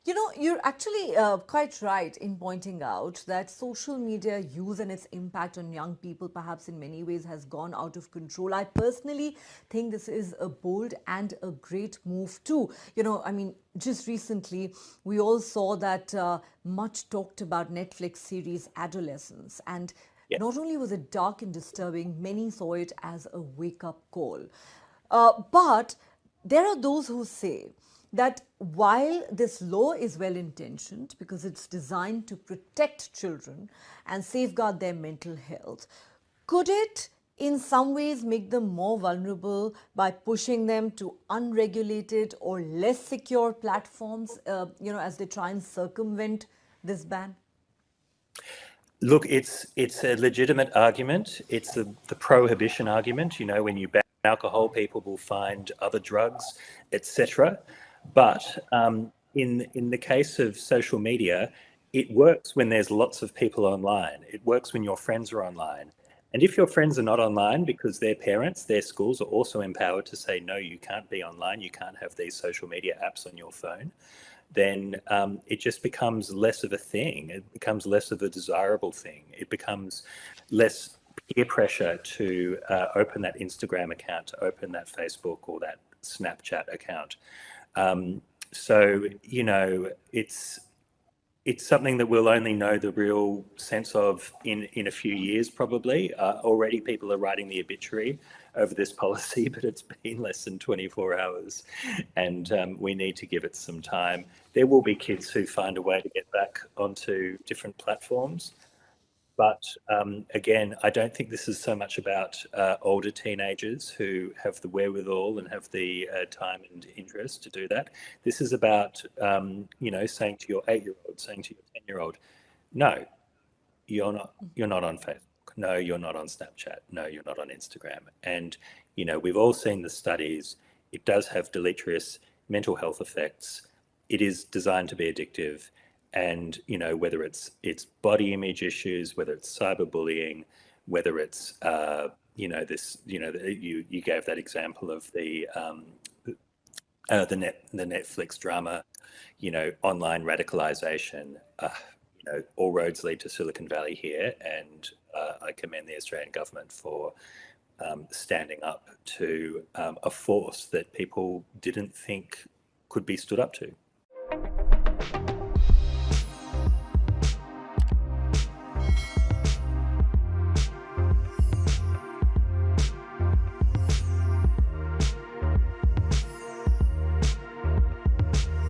You know, you're actually quite right in pointing out that social media use and its impact on young people, perhaps in many ways, has gone out of control. I personally think this is a bold and a great move, too. You know, I mean, just recently, we all saw that much talked about Netflix series Adolescence. And Yeah. not only was it dark and disturbing, many saw it as a wake up call. But there are those who say that while this law is well intentioned because it's designed to protect children and safeguard their mental health, could it in some ways make them more vulnerable by pushing them to unregulated or less secure platforms, as they try and circumvent this ban? Look, it's a legitimate argument. It's the prohibition argument. You know, when you ban alcohol, people will find other drugs, etc. But in the case of social media, it works when there's lots of people online. It works when your friends are online. And if your friends are not online because their parents, their schools are also empowered to say, no, you can't be online, you can't have these social media apps on your phone, then it just becomes less of a thing. It becomes less of a desirable thing. It becomes less peer pressure to open that Instagram account, to open that Facebook or that Snapchat account. So, you know, it's something that we'll only know the real sense of in a few years, probably. Already people are writing the obituary over this policy, but it's been less than 24 hours, and we need to give it some time. There will be kids who find a way to get back onto different platforms. But again, I don't think this is so much about older teenagers who have the wherewithal and have the time and interest to do that. This is about, saying to your 8-year-old, saying to your 10-year-old, no, you're not on Facebook. No, you're not on Snapchat. No, you're not on Instagram. And, we've all seen the studies. It does have deleterious mental health effects. It is designed to be addictive. And, whether it's body image issues, whether it's cyberbullying, whether it's, you gave that example of the Netflix drama, online radicalization. All roads lead to Silicon Valley here, and I commend the Australian government for standing up to a force that people didn't think could be stood up to.